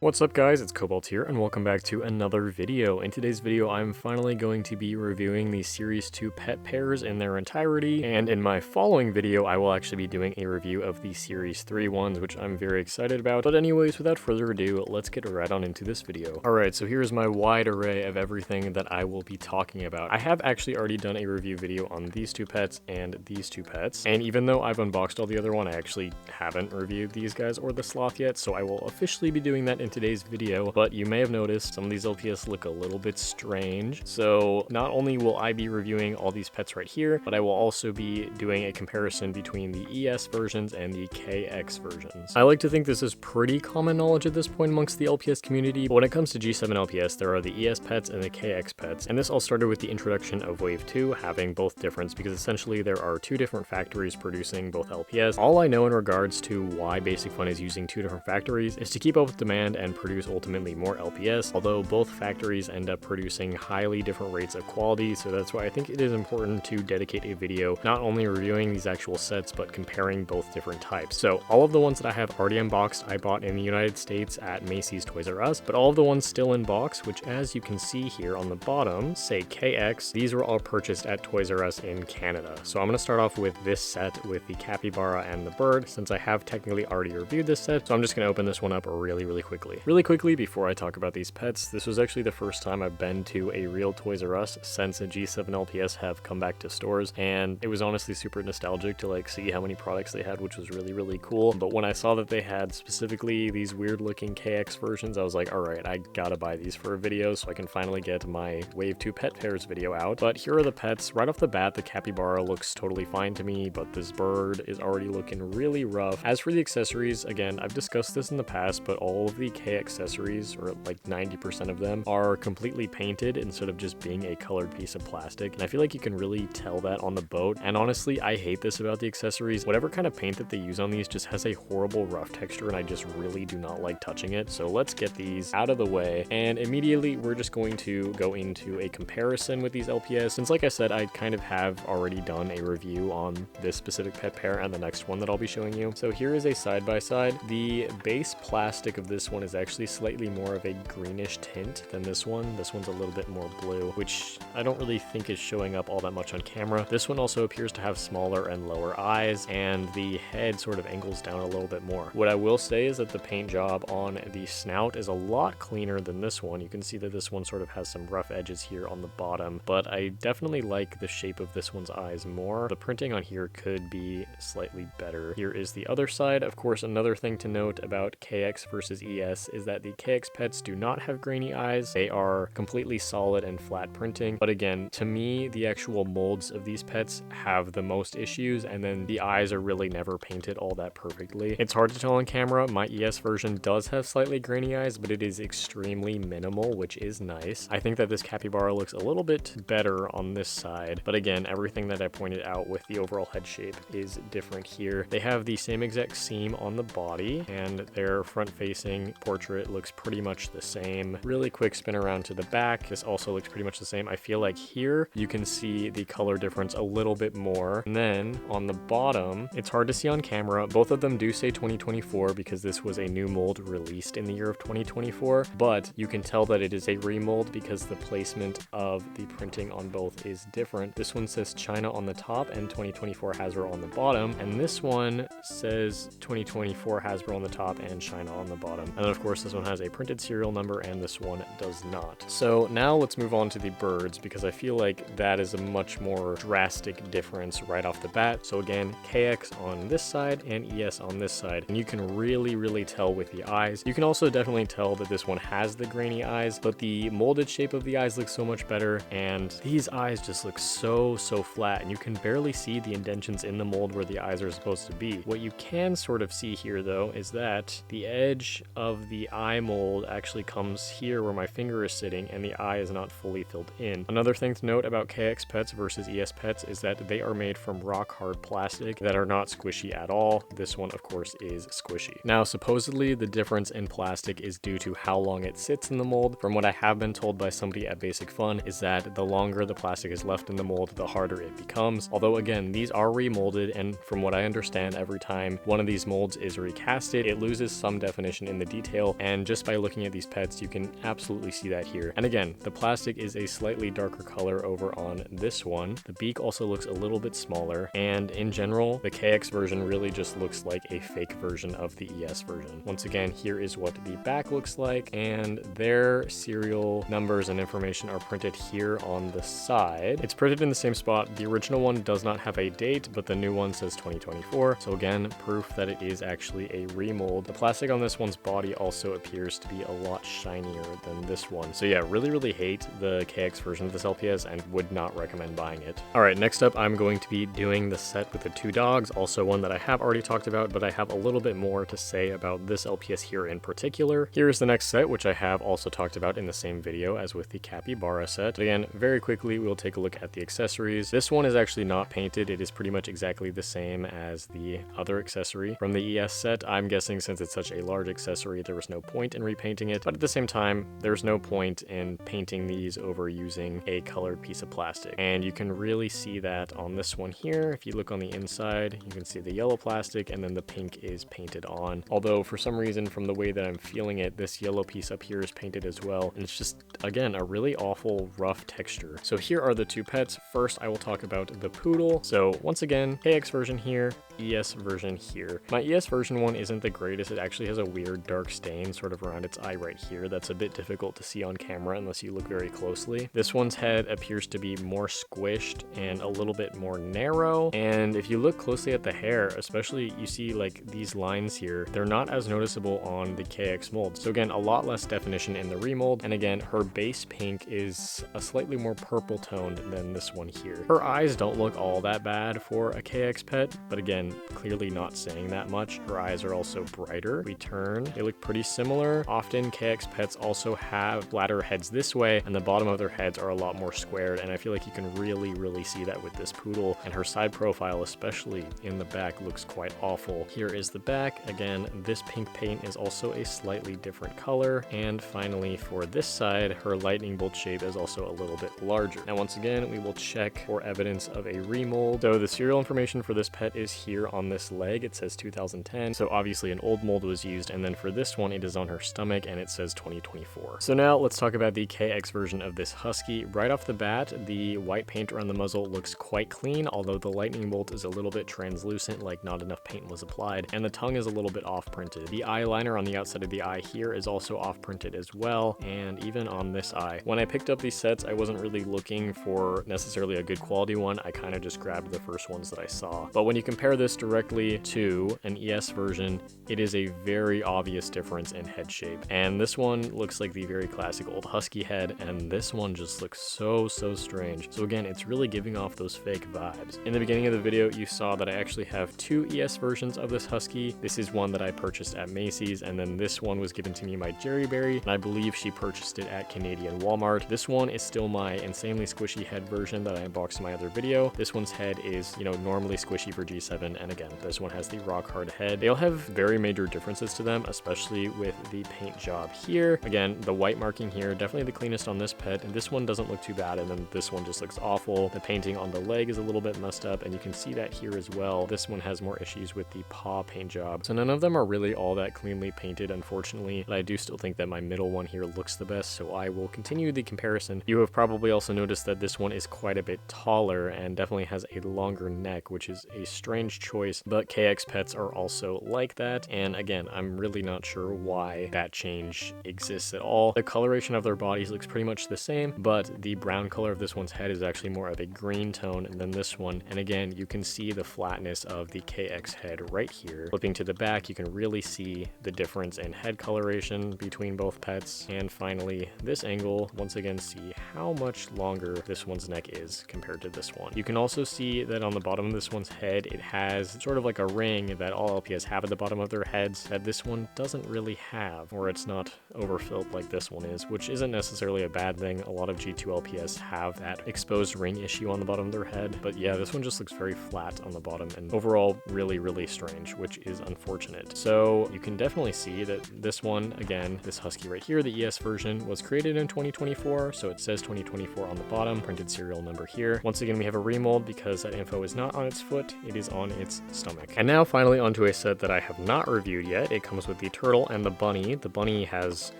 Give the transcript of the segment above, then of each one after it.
What's up guys, it's Cobalt here and welcome back to another video. In today's video I'm finally going to be reviewing the Series 2 pet pairs in their entirety, and in my following video I will actually be doing a review of the Series 3 ones, which I'm very excited about. But anyways, without further ado, let's get right on into this video. Alright, so here's my wide array of everything that I will be talking about. I have actually already done a review video on these two pets and these two pets, and even though I've unboxed all the other one, I actually haven't reviewed these guys or the sloth yet, so I will officially be doing that in today's video. But you may have noticed some of these LPS look a little bit strange, so not only will I be reviewing all these pets right here, but I will also be doing a comparison between the ES versions and the KX versions. I like to think this is pretty common knowledge at this point amongst the LPS community, but when it comes to G7 LPS, there are the ES pets and the KX pets, and this all started with the introduction of Wave 2 having both difference, because essentially there are two different factories producing both LPS. All I know in regards to why Basic Fun is using two different factories is to keep up with demand and produce ultimately more LPS, although both factories end up producing highly different rates of quality, so that's why I think it is important to dedicate a video not only reviewing these actual sets but comparing both different types. So all of the ones that I have already unboxed I bought in the United States at Macy's Toys R Us, but all of the ones still in box, which as you can see here on the bottom say KX, these were all purchased at Toys R Us in Canada. So I'm going to start off with this set with the Capybara and the bird, since I have technically already reviewed this set, so I'm just going to open this one up really quickly before I talk about these pets. This was actually the first time I've been to a real Toys R Us since a G7 LPS have come back to stores, and it was honestly super nostalgic to see how many products they had, which was really cool. But when I saw that they had specifically these weird looking KX versions, I was like, alright, I gotta buy these for a video so I can finally get my Wave 2 pet pairs video out. But here are the pets. Right off the bat, the Capybara looks totally fine to me, but this bird is already looking really rough. As for the accessories, again, I've discussed this in the past, but all of the K accessories, or like 90% of them, are completely painted instead of just being a colored piece of plastic, and I feel like you can really tell that on the boat. And honestly, I hate this about the accessories. Whatever kind of paint that they use on these just has a horrible rough texture, and I just really do not like touching it. So let's get these out of the way, and immediately we're just going to go into a comparison with these LPS, since like I said, I kind of have already done a review on this specific pet pair and the next one that I'll be showing you. So here is a side-by-side. The base plastic of this one is actually slightly more of a greenish tint than this one. This one's a little bit more blue, which I don't really think is showing up all that much on camera. This one also appears to have smaller and lower eyes, and the head sort of angles down a little bit more. What I will say is that the paint job on the snout is a lot cleaner than this one. You can see that this one sort of has some rough edges here on the bottom, but I definitely like the shape of this one's eyes more. The printing on here could be slightly better. Here is the other side. Of course, another thing to note about KX versus ES is that the KX pets do not have grainy eyes. They are completely solid and flat printing, but again, to me, the actual molds of these pets have the most issues, and then the eyes are really never painted all that perfectly. It's hard to tell on camera. My ES version does have slightly grainy eyes, but it is extremely minimal, which is nice. I think that this Capybara looks a little bit better on this side, but again, everything that I pointed out with the overall head shape is different here. They have the same exact seam on the body, and their front-facing portrait looks pretty much the same. Really quick spin around to the back. This also looks pretty much the same. I feel like here you can see the color difference a little bit more. And then on the bottom, it's hard to see on camera. Both of them do say 2024 because this was a new mold released in the year of 2024, but you can tell that it is a remold because the placement of the printing on both is different. This one says China on the top and 2024 Hasbro on the bottom, and this one says 2024 Hasbro on the top and China on the bottom. And then of course this one has a printed serial number and this one does not. So now let's move on to the birds, because I feel like that is a much more drastic difference right off the bat. So again, KX on this side and ES on this side, and you can really tell with the eyes. You can also definitely tell that this one has the grainy eyes, but the molded shape of the eyes looks so much better, and these eyes just look so flat, and you can barely see the indentions in the mold where the eyes are supposed to be. What you can sort of see here though is that the edge of the eye mold actually comes here where my finger is sitting, and the eye is not fully filled in. Another thing to note about KX pets versus ES pets is that they are made from rock hard plastic that are not squishy at all. This one of course is squishy. Now supposedly the difference in plastic is due to how long it sits in the mold. From what I have been told by somebody at Basic Fun is that the longer the plastic is left in the mold, the harder it becomes. Although again, these are remolded, and from what I understand, every time one of these molds is recasted, it loses some definition in the detail detail, and just by looking at these pets, you can absolutely see that here. And again, the plastic is a slightly darker color over on this one. The beak also looks a little bit smaller, and in general, the KX version really just looks like a fake version of the ES version. Once again, here is what the back looks like, and their serial numbers and information are printed here on the side. It's printed in the same spot. The original one does not have a date, but the new one says 2024. So again, proof that it is actually a remold. The plastic on this one's body also appears to be a lot shinier than this one. So yeah, really hate the KX version of this LPS and would not recommend buying it. All right, next up, I'm going to be doing the set with the two dogs, also one that I have already talked about, but I have a little bit more to say about this LPS here in particular. Here is the next set, which I have also talked about in the same video as with the Capiara set. Again, very quickly, we'll take a look at the accessories. This one is actually not painted. It is pretty much exactly the same as the other accessory from the ES set. I'm guessing since it's such a large accessory, there was no point in repainting it, but at the same time, there's no point in painting these over using a colored piece of plastic. And you can really see that on this one here. If you look on the inside, you can see the yellow plastic and then the pink is painted on. Although for some reason, from the way that I'm feeling it, this yellow piece up here is painted as well. And it's just, again, a really awful rough texture. So here are the two pets. First, I will talk about the Poodle. So once again, KX version here, ES version here. My ES version one isn't the greatest. It actually has a weird dark stain sort of around its eye right here. That's a bit difficult to see on camera unless you look very closely. This one's head appears to be more squished and a little bit more narrow. And if you look closely at the hair, especially you see like these lines here, they're not as noticeable on the KX mold. So again, a lot less definition in the remold. And again, her base pink is a slightly more purple toned than this one here. Her eyes don't look all that bad for a KX pet, but again, clearly not saying that much. Her eyes are also brighter. We turn, they look pretty similar. Often KX pets also have flatter heads this way, and the bottom of their heads are a lot more squared, and I feel like you can really see that with this Poodle. And her side profile, especially in the back, looks quite awful. Here is the back. Again, this pink paint is also a slightly different color. And finally, for this side, her lightning bolt shape is also a little bit larger. Now, once again, we will check for evidence of a remold. So the serial information for this pet is here on this leg. It says 2010. So obviously an old mold was used. And then for this one, it is on her stomach and it says 2024. So now let's talk about the KX version of this husky. Right off the bat, the white paint around the muzzle looks quite clean, although the lightning bolt is a little bit translucent, like not enough paint was applied, and the tongue is a little bit off printed. The eyeliner on the outside of the eye here is also off printed as well, and even on this eye. When I picked up these sets, I wasn't really looking for necessarily a good quality one. I kind of just grabbed the first ones that I saw. But when you compare this directly to an ES version, it is a very obvious difference in head shape. And this one looks like the very classic old husky head, and this one just looks so strange. So again, it's really giving off those fake vibes. In the beginning of the video, you saw that I actually have two ES versions of this husky. This is one that I purchased at Macy's, and then this one was given to me by Jerry Berry, and I believe she purchased it at Canadian Walmart. This one is still my insanely squishy head version that I unboxed in my other video. This one's head is, normally squishy for G7, and again, this one has the rock hard head. They all have very major differences to them, especially with the paint job here. Again, the white marking here, definitely the cleanest on this pet, and this one doesn't look too bad, and then this one just looks awful. The painting on the leg is a little bit messed up, and you can see that here as well. This one has more issues with the paw paint job. So none of them are really all that cleanly painted, unfortunately, but I do still think that my middle one here looks the best, so I will continue the comparison. You have probably also noticed that this one is quite a bit taller and definitely has a longer neck, which is a strange choice, but KX pets are also like that, and again, I'm really not sure why that change exists at all. The coloration of their bodies looks pretty much the same, but the brown color of this one's head is actually more of a green tone than this one, and again, you can see the flatness of the KX head right here. Flipping to the back, you can really see the difference in head coloration between both pets, and finally, this angle, once again, see how much longer this one's neck is compared to this one. You can also see that on the bottom of this one's head, it has sort of like a ring that all LPS have at the bottom of their heads that this one doesn't really have, or it's not overfilled like this one is, which isn't necessarily a bad thing. A lot of G2 LPS have that exposed ring issue on the bottom of their head, but yeah, this one just looks very flat on the bottom and overall really strange, which is unfortunate. So you can definitely see that this one, again, this husky right here, the ES version, was created in 2024, so it says 2024 on the bottom, printed serial number here. Once again, we have a remold because that info is not on its foot, it is on its stomach. And now finally onto a set that I have not reviewed yet. It comes with the turtle and the bunny. The bunny has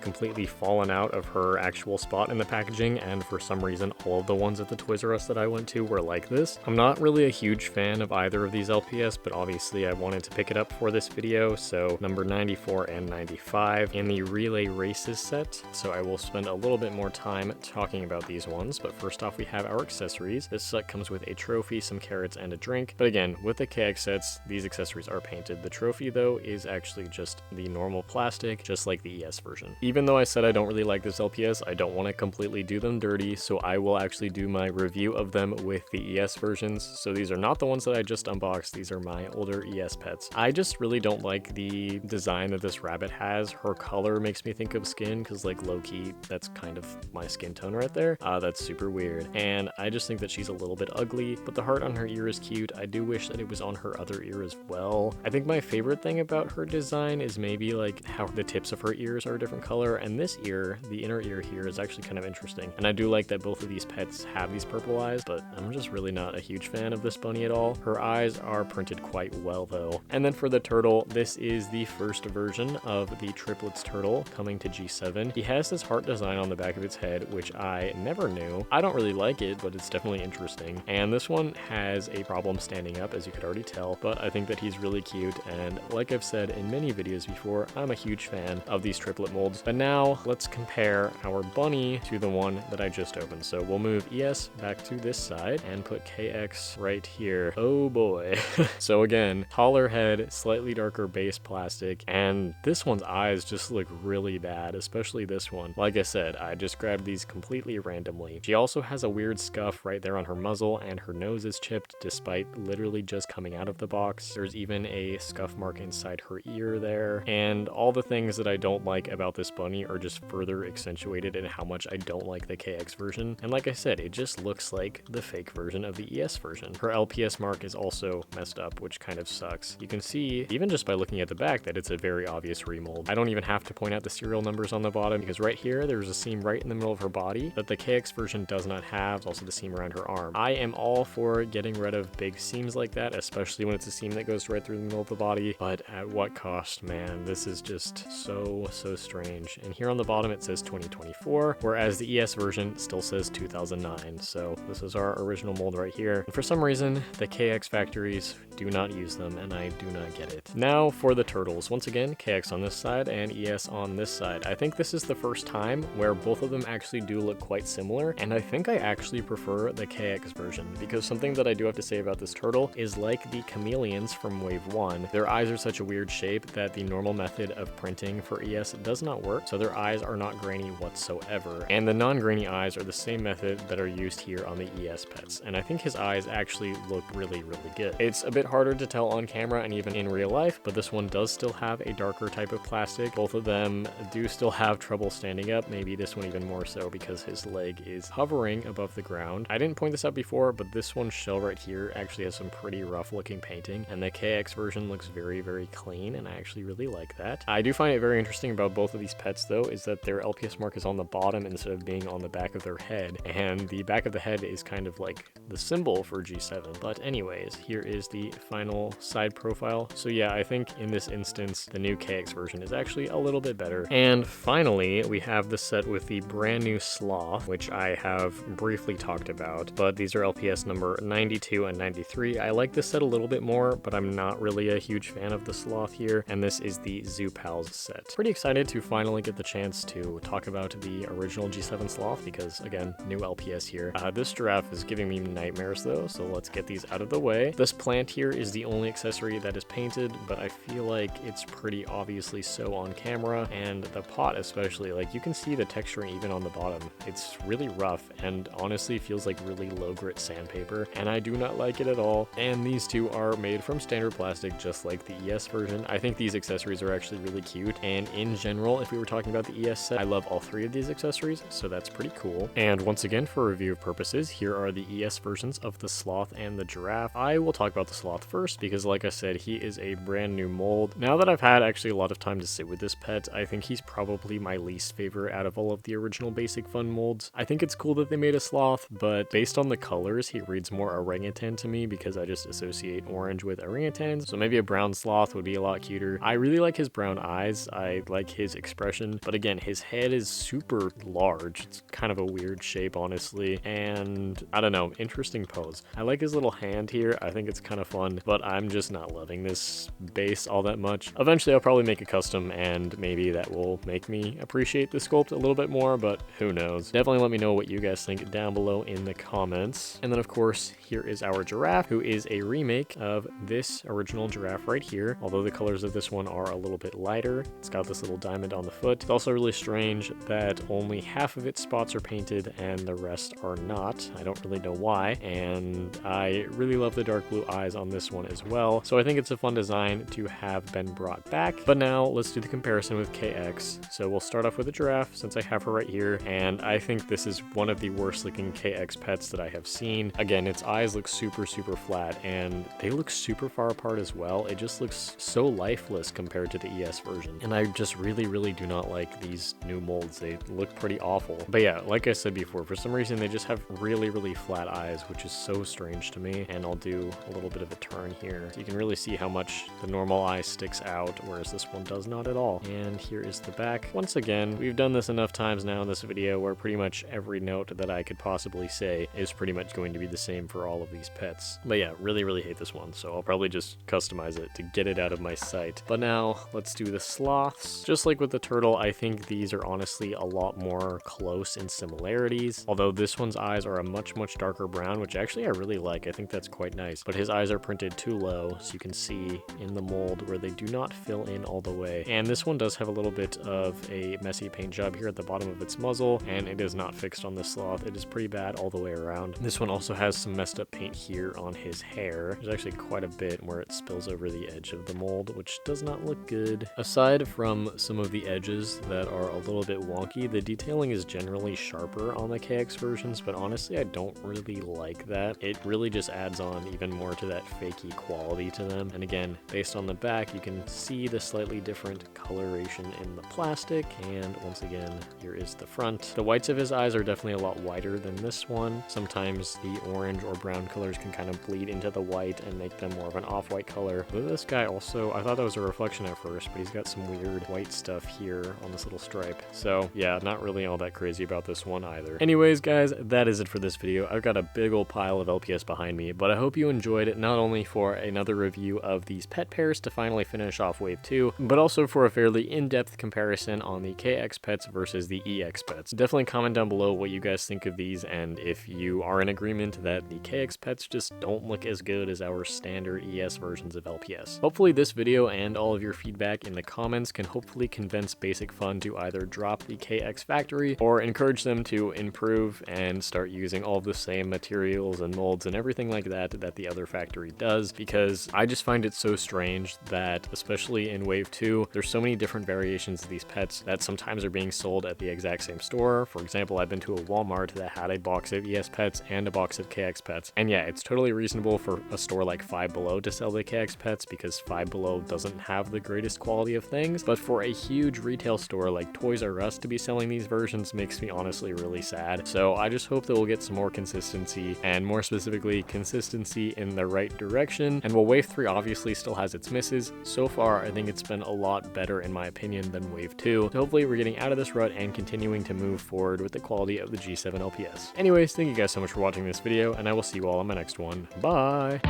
completely fallen out of her actual spot in the packaging, and for some reason all of the ones at the Toys R Us that I went to were like this. I'm not really a huge fan of either of these LPS, but obviously I wanted to pick it up for this video, so number 94 and 95 in the Relay Races set. So I will spend a little bit more time talking about these ones, but first off we have our accessories. This set comes with a trophy, some carrots, and a drink, but again, with the KX sets, these accessories are painted. The trophy though is actually just the normal plastic, just like the ES version. Even though I said I don't really like this LPS, I don't want to completely do them dirty, so I will actually do my review of them with the ES versions. So these are not the ones that I just unboxed, these are my older ES pets. I just really don't like the design that this rabbit has. Her color makes me think of skin, because like low-key, that's kind of my skin tone right there. That's super weird. And I just think that she's a little bit ugly, but the heart on her ear is cute. I do wish that it was on her other ear as well. I think my favorite thing about her design is maybe like how the tips of her ears are a different color, and this ear, the inner ear here, is actually kind of interesting. And I do like that both of these pets have these purple eyes, but I'm just really not a huge fan of this bunny at all. Her eyes are printed quite well though. And then for the turtle, this is the first version of the triplets turtle coming to G7. He has this heart design on the back of its head, which I never knew. I don't really like it, but it's definitely interesting. And this one has a problem standing up, as you could already tell, but I think that he's really cute. And like I've said in many videos before, I'm a huge fan of these triplet molds. But now let's compare our bunny to the one that I just opened. So we'll move ES back to this side and put KX right here. Oh boy. So again, taller head, slightly darker base plastic, and this one's eyes just look really bad, especially this one. Like I said, I just grabbed these completely randomly. She also has a weird scuff right there on her muzzle, and her nose is chipped despite literally just coming out of the box. There's even a scuff mark inside her ear there, and all the things that I don't like about this bunny are just further accentuated in how much I don't like the KX version. And like I said, it just looks like the fake version of the ES version. Her LPS mark is also messed up, which kind of sucks. You can see, even just by looking at the back, that it's a very obvious remold. I don't even have to point out the serial numbers on the bottom, because right here, there's a seam right in the middle of her body that the KX version does not have. Also the seam around her arm. I am all for getting rid of big seams like that, especially when it's a seam that goes right through the middle of the body, but at what cost, man? This is just so strange. And here on the bottom it says 2024, whereas the ES version still says 2009. So this is our original mold right here. And for some reason, the KX factories do not use them, and I do not get it. Now for the turtles. Once again, KX on this side and ES on this side. I think this is the first time where both of them actually do look quite similar, and I think I actually prefer the KX version, because something that I do have to say about this turtle is, like the chameleons from Wave 1, their eyes are such a weird shape that the normal method of printing for ES does not work, so their eyes are not grainy whatsoever. And the non-grainy eyes are the same method that are used here on the ES pets, and I think his eyes actually look really good. It's a bit harder to tell on camera and even in real life, but this one does still have a darker type of plastic. Both of them do still have trouble standing up, maybe this one even more so because his leg is hovering above the ground. I didn't point this out before, but this one's shell right here actually has some pretty rough looking painting, and the KX version looks very clean, and I actually really like that. I do find it very interesting about both of these pets though, is that their LPS mark is on the bottom instead of being on the back of their head, and the back of the head is kind of like the symbol for G7. But anyways, here is the final side profile. So yeah, I think in this instance, the new KX version is actually a little bit better. And finally, we have the set with the brand new Sloth, which I have briefly talked about, but these are LPS number 92 and 93. I like this set a little bit more, but I'm not really a huge fan of the Sloth here, and this is the Zoo Pals set. Pretty excited to finally get the chance to talk about the original G7 Sloth, because again, new LPS here. This giraffe is giving me nightmares though, so let's get these out of the way. This plant here is the only accessory that is painted, but I feel like it's pretty obviously so on camera, and the pot especially, like you can see the texturing even on the bottom. It's really rough and honestly feels like really low grit sandpaper, and I do not like it at all. And these two are made from standard plastic just like the ES version. I think these accessories are actually really cute, and in general, if we were talking about the ES set. I love all three of these accessories, so that's pretty cool. And once again, for review purposes, here are the ES versions of the Sloth and the Giraffe. I will talk about the Sloth first because, like I said, he is a brand new mold. Now that I've had actually a lot of time to sit with this pet, I think he's probably my least favorite out of all of the original Basic Fun molds. I think it's cool that they made a sloth, but based on the colors, he reads more orangutan to me because I just associate orange with orangutans. So maybe a brown sloth would be a lot cuter. I really like his brown eyes. I like his expression, but again, his head is super large. It's kind of a weird shape, honestly, and I don't know, interesting pose. I like his little hand here. I think it's kind of fun, but I'm just not loving this base all that much. Eventually, I'll probably make a custom, and maybe that will make me appreciate the sculpt a little bit more, but who knows. Definitely let me know what you guys think down below in the comments. And then, of course, here is our Giraffe, who is a remake of this original Giraffe right here, although the colors of this one are a little bit lighter. It's got this little diamond on the foot. It's also really strange that only half of its spots are painted and the rest are not. I don't really know why, and I really love the dark blue eyes on this one as well, so I think it's a fun design to have been brought back. But now let's do the comparison with KX. So we'll start off with the Giraffe since I have her right here, and I think this is one of the worst looking KX pets that I have seen. Again, its eyes look super flat, and they look super far apart as well. It just looks so lifeless compared to the ES version, and I just really do not like these new molds. They look pretty awful. But yeah, like I said before, for some reason they just have really flat eyes, which is so strange to me. And I'll do a little bit of a turn here so you can really see how much the normal eye sticks out, whereas this one does not at all. And here is the back. Once again, we've done this enough times now in this video where pretty much every note that I could possibly say is pretty much going to be the same for all of these pets. But yeah, really hate this one, so I'll probably just customize it to get it out of my sight. But now let's do the sloths. Just like with the turtle, I think these are honestly a lot more close in similarities, although this one's eyes are a much darker brown, which actually I really like. I think that's quite nice, but his eyes are printed too low, so you can see in the mold where they do not fill in all the way. And this one does have a little bit of a messy paint job here at the bottom of its muzzle, and it is not fixed on this sloth. It is pretty bad all the way around. This one also has some messed up paint here on his hair. There's actually quite a bit where it spills over the edge of the mold, which does not look good. Aside from some of the edges that are a little bit wonky, the detailing is generally sharper on the KX versions, but honestly I don't really like that. It really just adds on even more to that fakey quality to them. And again, based on the back, you can see the slightly different coloration in the plastic. And once again, here is the front. The whites of his eyes are definitely a lot whiter than this one. Sometimes the orange or brown colors can kind of bleed into the white and make them more of an off-white color. But this guy also, I thought that was a reflection at first, but he's got some weird white stuff here on this little stripe. So yeah, not really all that crazy about this one either. Anyways, guys, that is it for this video. I've got a big old pile of LPS behind me, but I hope you enjoyed it, not only for another review of these pet pairs to finally finish off Wave 2, but also for a fairly in-depth comparison on the KX pets versus the EX pets. Definitely comment down below what you guys think of these, and if you are in agreement that the KX pets just don't look as good as our standard ES versions of LPS. Hopefully this video and all of your feedback in the comments can hopefully convince Basic Fun to either drop the KX factory or encourage them to improve and start using all of the same materials and molds and everything like that that the other factory does, because I just find it so strange that, especially in Wave 2, there's so many different variations of these pets that sometimes are being sold at the exact same store. For example, I've been to a Walmart that had a box of ES pets and a box of KX pets, and yeah, it's totally reasonable for a store like Five Below to sell the KX pets because Five Below doesn't have the greatest quality of things, but for a huge retail store like Toys R Us to be selling these versions makes me honestly really sad. So I just hope that we'll get some more consistency, and more specifically consistency in the right direction. And while Wave 3 obviously still has its misses, so far I think it's been a lot better in my opinion than Wave 2. So hopefully we're getting out of this rut and continuing to move forward with the quality of the G7 LPS. Anyways, thank you guys so much for watching this video, and I will see you all on my next one. Bye!